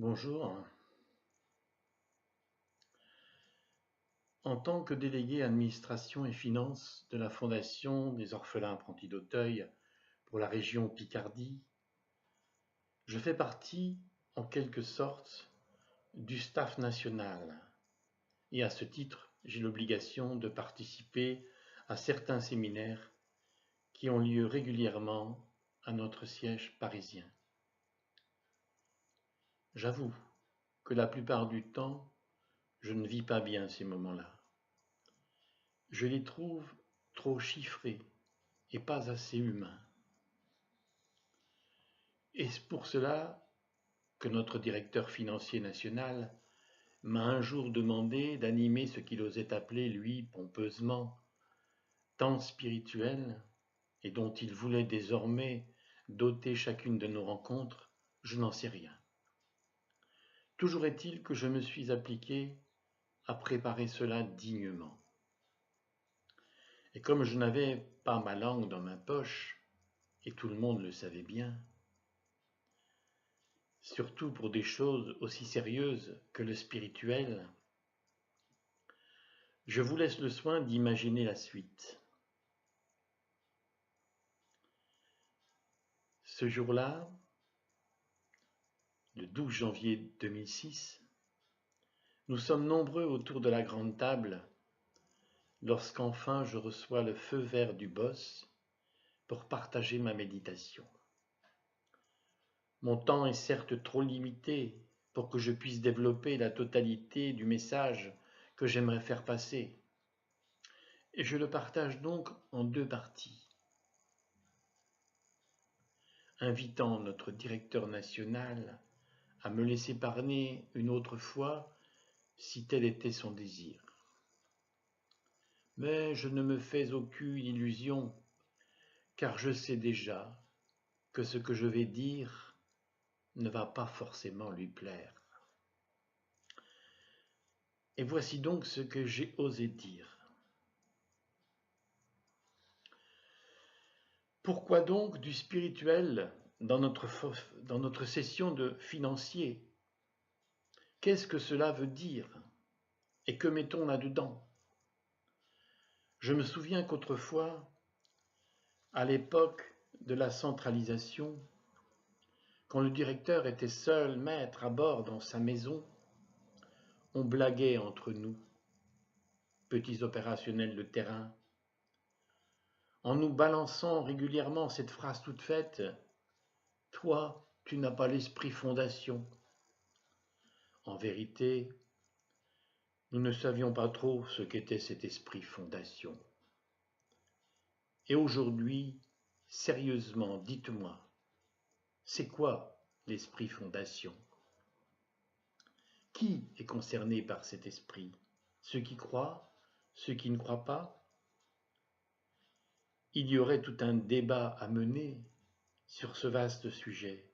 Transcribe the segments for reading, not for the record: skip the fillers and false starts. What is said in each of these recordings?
Bonjour. En tant que délégué administration et finances de la Fondation des orphelins apprentis d'Auteuil pour la région Picardie, je fais partie, en quelque sorte, du staff national et à ce titre, j'ai l'obligation de participer à certains séminaires qui ont lieu régulièrement à notre siège parisien. J'avoue que la plupart du temps, je ne vis pas bien ces moments-là. Je les trouve trop chiffrés et pas assez humains. Et c'est pour cela que notre directeur financier national m'a un jour demandé d'animer ce qu'il osait appeler, lui, pompeusement, temps spirituel, et dont il voulait désormais doter chacune de nos rencontres, je n'en sais rien. Toujours est-il que je me suis appliqué à préparer cela dignement. Et comme je n'avais pas ma langue dans ma poche, et tout le monde le savait bien, surtout pour des choses aussi sérieuses que le spirituel, je vous laisse le soin d'imaginer la suite. Ce jour-là, le 12 janvier 2006, nous sommes nombreux autour de la grande table lorsqu'enfin je reçois le feu vert du boss pour partager ma méditation. Mon temps est certes trop limité pour que je puisse développer la totalité du message que j'aimerais faire passer, et je le partage donc en deux parties. Invitant notre directeur national à me laisser parler une autre fois si tel était son désir. Mais je ne me fais aucune illusion, car je sais déjà que ce que je vais dire ne va pas forcément lui plaire. Et voici donc ce que j'ai osé dire. Pourquoi donc du spirituel dans notre session de financier? Qu'est-ce que cela veut dire? Et que mettons là-dedans? Je me souviens qu'autrefois, à l'époque de la centralisation, quand le directeur était seul maître à bord dans sa maison, on blaguait entre nous, petits opérationnels de terrain, en nous balançant régulièrement cette phrase toute faite: « Toi, tu n'as pas l'esprit fondation. » En vérité, nous ne savions pas trop ce qu'était cet esprit fondation. Et aujourd'hui, sérieusement, dites-moi, c'est quoi l'esprit fondation? Qui est concerné par cet esprit? Ceux qui croient? Ceux qui ne croient pas? Il y aurait tout un débat à mener sur ce vaste sujet,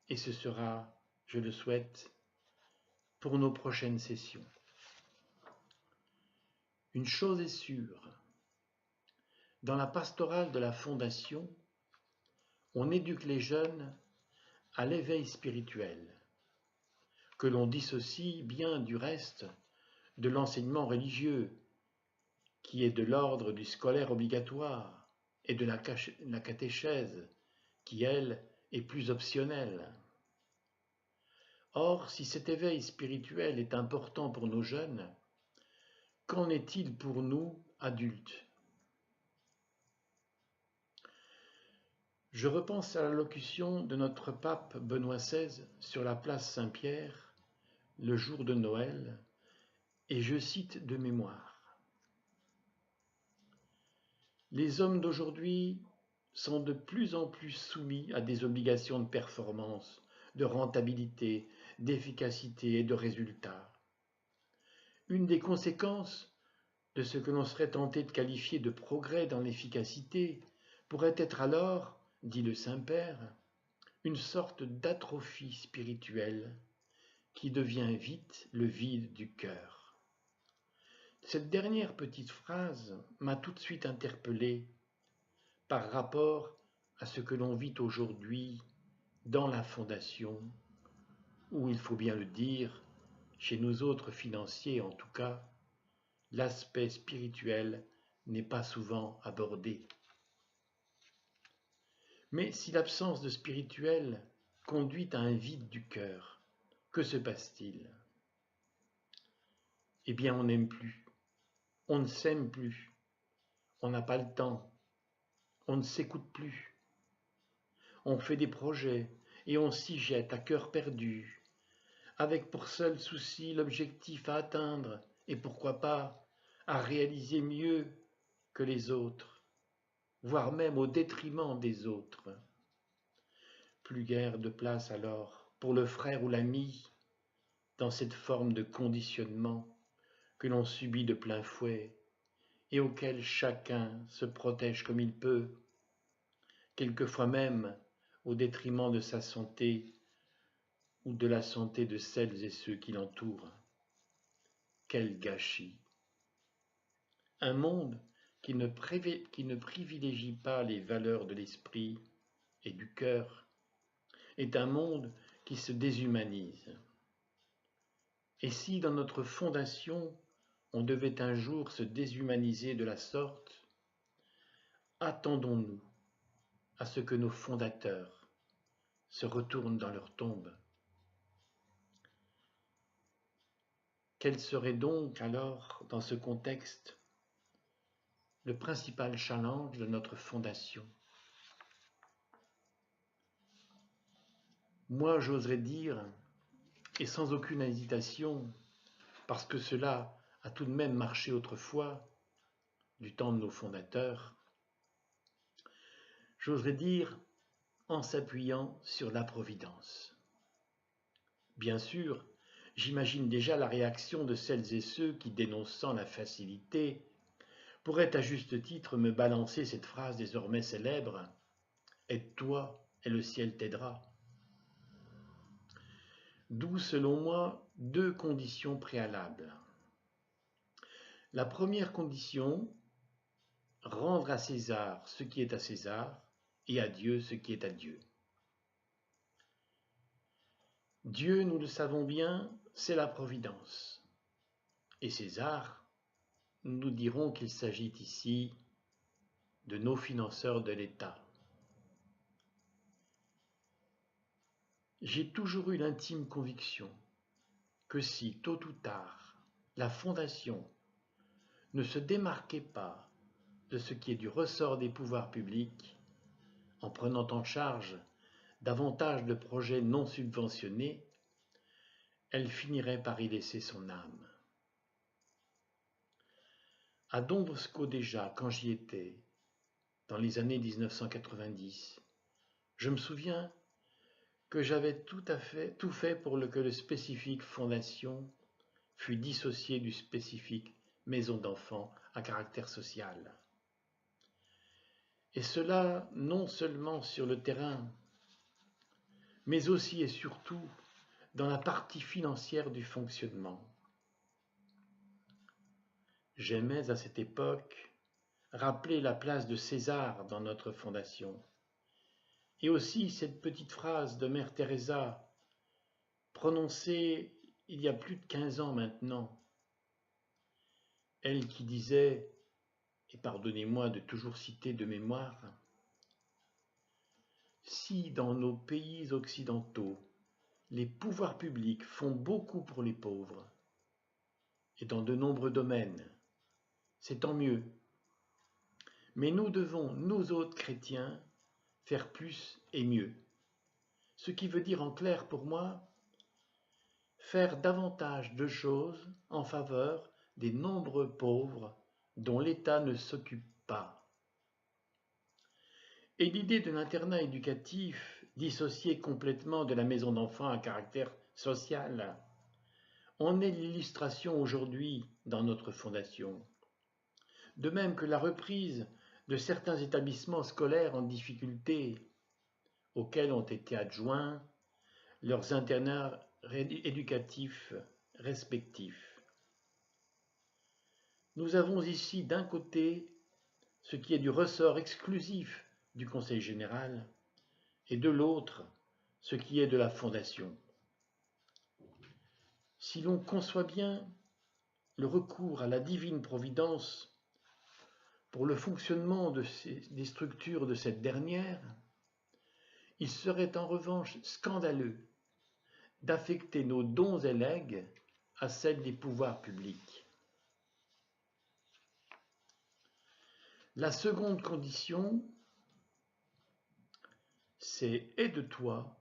et ce sera, je le souhaite, pour nos prochaines sessions. Une chose est sûre, dans la pastorale de la Fondation, on éduque les jeunes à l'éveil spirituel, que l'on dissocie bien du reste de l'enseignement religieux, qui est de l'ordre du scolaire obligatoire, et de la catéchèse, qui, elle, est plus optionnelle. Or, si cet éveil spirituel est important pour nos jeunes, qu'en est-il pour nous, adultes? Je repense à l'allocution de notre pape Benoît XVI sur la place Saint-Pierre, le jour de Noël, et je cite de mémoire. Les hommes d'aujourd'hui sont de plus en plus soumis à des obligations de performance, de rentabilité, d'efficacité et de résultats. Une des conséquences de ce que l'on serait tenté de qualifier de progrès dans l'efficacité pourrait être alors, dit le Saint-Père, une sorte d'atrophie spirituelle qui devient vite le vide du cœur. Cette dernière petite phrase m'a tout de suite interpellé par rapport à ce que l'on vit aujourd'hui dans la Fondation, où il faut bien le dire, chez nous autres financiers en tout cas, l'aspect spirituel n'est pas souvent abordé. Mais si l'absence de spirituel conduit à un vide du cœur, que se passe-t-il? Eh bien, on n'aime plus, on ne s'aime plus, on n'a pas le temps, on ne s'écoute plus, on fait des projets et on s'y jette à cœur perdu, avec pour seul souci l'objectif à atteindre et pourquoi pas à réaliser mieux que les autres, voire même au détriment des autres. Plus guère de place alors pour le frère ou l'ami dans cette forme de conditionnement que l'on subit de plein fouet et auquel chacun se protège comme il peut, quelquefois même au détriment de sa santé ou de la santé de celles et ceux qui l'entourent. Quel gâchis! Un monde qui ne privilégie pas les valeurs de l'esprit et du cœur est un monde qui se déshumanise. Et si dans notre fondation on devait un jour se déshumaniser de la sorte, attendons-nous à ce que nos fondateurs se retournent dans leur tombe. Quel serait donc alors, dans ce contexte, le principal challenge de notre fondation? Moi, j'oserais dire, et sans aucune hésitation, parce que cela a tout de même marché autrefois, du temps de nos fondateurs, j'oserais dire en s'appuyant sur la Providence. Bien sûr, j'imagine déjà la réaction de celles et ceux qui, dénonçant la facilité, pourraient à juste titre me balancer cette phrase désormais célèbre « Aide-toi et le ciel t'aidera ». D'où, selon moi, deux conditions préalables. La première condition, rendre à César ce qui est à César et à Dieu ce qui est à Dieu. Dieu, nous le savons bien, c'est la Providence. Et César, nous dirons qu'il s'agit ici de nos financeurs de l'État. J'ai toujours eu l'intime conviction que si, tôt ou tard, la Fondation ne se démarquait pas de ce qui est du ressort des pouvoirs publics, en prenant en charge davantage de projets non subventionnés, elle finirait par y laisser son âme. À Don Bosco déjà, quand j'y étais, dans les années 1990, je me souviens que j'avais tout fait pour que le spécifique Fondation fût dissocié du spécifique Maison d'enfants à caractère social. Et cela non seulement sur le terrain, mais aussi et surtout dans la partie financière du fonctionnement. J'aimais à cette époque rappeler la place de César dans notre fondation, et aussi cette petite phrase de Mère Teresa, prononcée il y a plus de 15 ans maintenant, elle qui disait, et pardonnez-moi de toujours citer de mémoire, « Si dans nos pays occidentaux, les pouvoirs publics font beaucoup pour les pauvres, et dans de nombreux domaines, c'est tant mieux. Mais nous devons, nous autres chrétiens, faire plus et mieux. Ce qui veut dire en clair pour moi, faire davantage de choses en faveur des nombreux pauvres dont l'État ne s'occupe pas. » Et l'idée de l'internat éducatif, dissocié complètement de la maison d'enfants à caractère social, en est l'illustration aujourd'hui dans notre fondation. De même que la reprise de certains établissements scolaires en difficulté, auxquels ont été adjoints leurs internats éducatifs respectifs. Nous avons ici d'un côté ce qui est du ressort exclusif du Conseil général et de l'autre ce qui est de la Fondation. si l'on conçoit bien le recours à la divine providence pour le fonctionnement des structures de cette dernière, il serait en revanche scandaleux d'affecter nos dons et legs à celles des pouvoirs publics. La seconde condition, c'est « aide-toi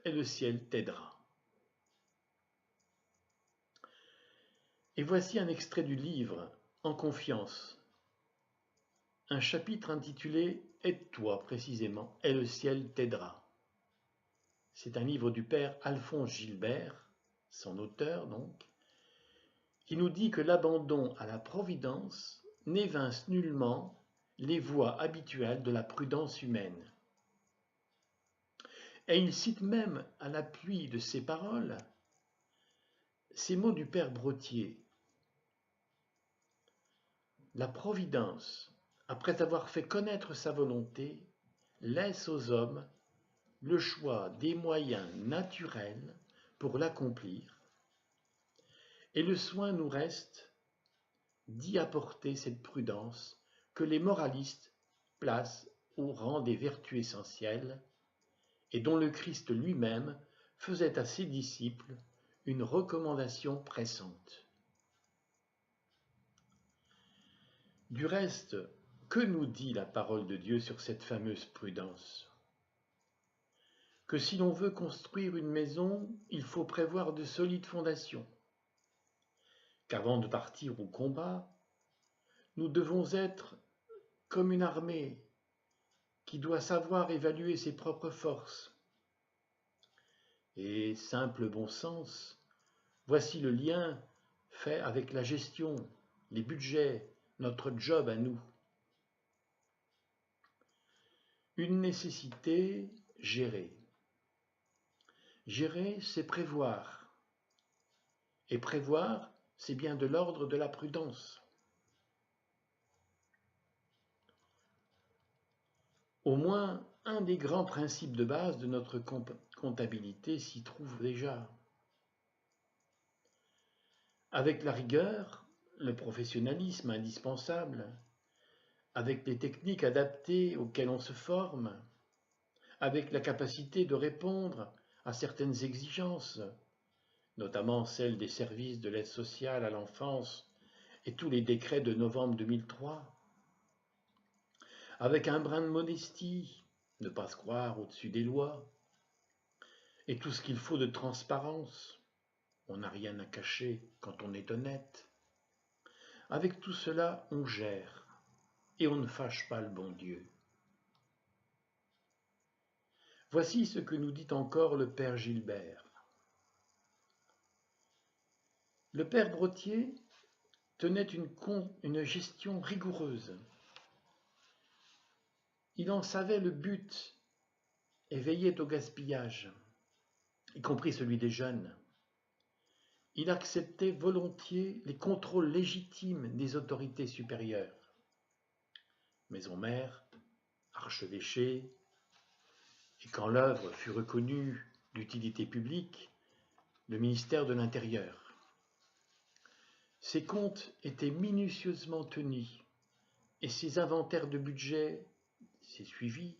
et le ciel t'aidera ». Et voici un extrait du livre « En confiance », un chapitre intitulé « Aide-toi précisément et le ciel t'aidera ». C'est un livre du père Alphonse Gilbert, son auteur donc, qui nous dit que l'abandon à la providence n'évince nullement les voies habituelles de la prudence humaine. Et il cite même à l'appui de ces paroles ces mots du père Brottier. La providence, après avoir fait connaître sa volonté, laisse aux hommes le choix des moyens naturels pour l'accomplir, et le soin nous reste d'y apporter cette prudence que les moralistes placent au rang des vertus essentielles et dont le Christ lui-même faisait à ses disciples une recommandation pressante. Du reste, que nous dit la parole de Dieu sur cette fameuse prudence ? Que si l'on veut construire une maison, il faut prévoir de solides fondations, qu'avant de partir au combat, nous devons être comme une armée qui doit savoir évaluer ses propres forces. Et simple bon sens, voici le lien fait avec la gestion, les budgets, notre job à nous. Une nécessité, gérer. Gérer, c'est prévoir. Et prévoir, c'est bien de l'ordre de la prudence. Au moins, un des grands principes de base de notre comptabilité s'y trouve déjà. Avec la rigueur, le professionnalisme indispensable, avec les techniques adaptées auxquelles on se forme, avec la capacité de répondre à certaines exigences, notamment celles des services de l'aide sociale à l'enfance et tous les décrets de novembre 2003, avec un brin de modestie, ne pas se croire au-dessus des lois, et tout ce qu'il faut de transparence, on n'a rien à cacher quand on est honnête. Avec tout cela, on gère, et on ne fâche pas le bon Dieu. Voici ce que nous dit encore le père Gilbert. Le père Brottier tenait une gestion rigoureuse. Il en savait le but et veillait au gaspillage, y compris celui des jeunes. Il acceptait volontiers les contrôles légitimes des autorités supérieures. Maison mère, archevêché, et quand l'œuvre fut reconnue d'utilité publique, le ministère de l'Intérieur. Ses comptes étaient minutieusement tenus et ses inventaires de budget, ses suivis,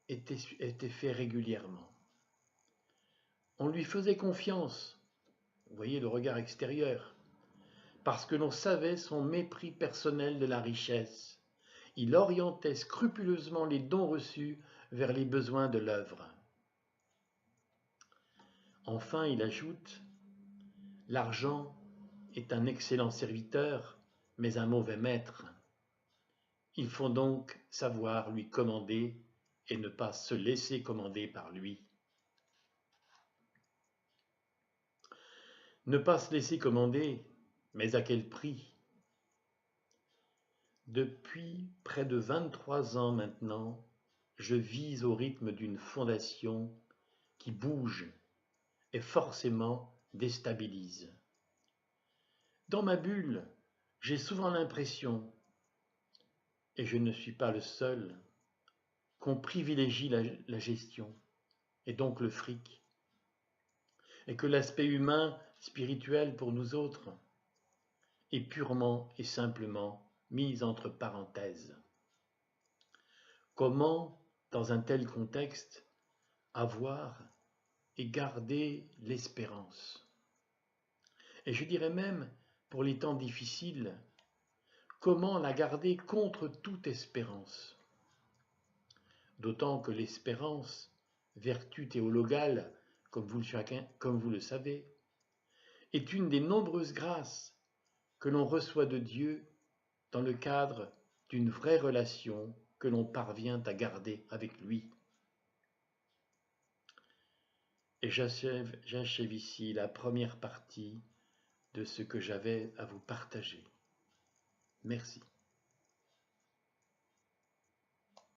étaient faits régulièrement. On lui faisait confiance, vous voyez le regard extérieur, parce que l'on savait son mépris personnel de la richesse. Il orientait scrupuleusement les dons reçus vers les besoins de l'œuvre. Enfin, il ajoute « L'argent est un excellent serviteur, mais un mauvais maître. Il faut donc savoir lui commander et ne pas se laisser commander par lui. » Ne pas se laisser commander, mais à quel prix ? Depuis près de 23 ans maintenant, je vis au rythme d'une fondation qui bouge et forcément déstabilise. Dans ma bulle, j'ai souvent l'impression, et je ne suis pas le seul, qu'on privilégie la gestion, et donc le fric, et que l'aspect humain spirituelle pour nous autres est purement et simplement mise entre parenthèses. Comment, dans un tel contexte, avoir et garder l'espérance? Et je dirais même, pour les temps difficiles, comment la garder contre toute espérance? D'autant que l'espérance, vertu théologale, comme vous le savez, est une des nombreuses grâces que l'on reçoit de Dieu dans le cadre d'une vraie relation que l'on parvient à garder avec lui. Et j'achève ici la première partie de ce que j'avais à vous partager. Merci.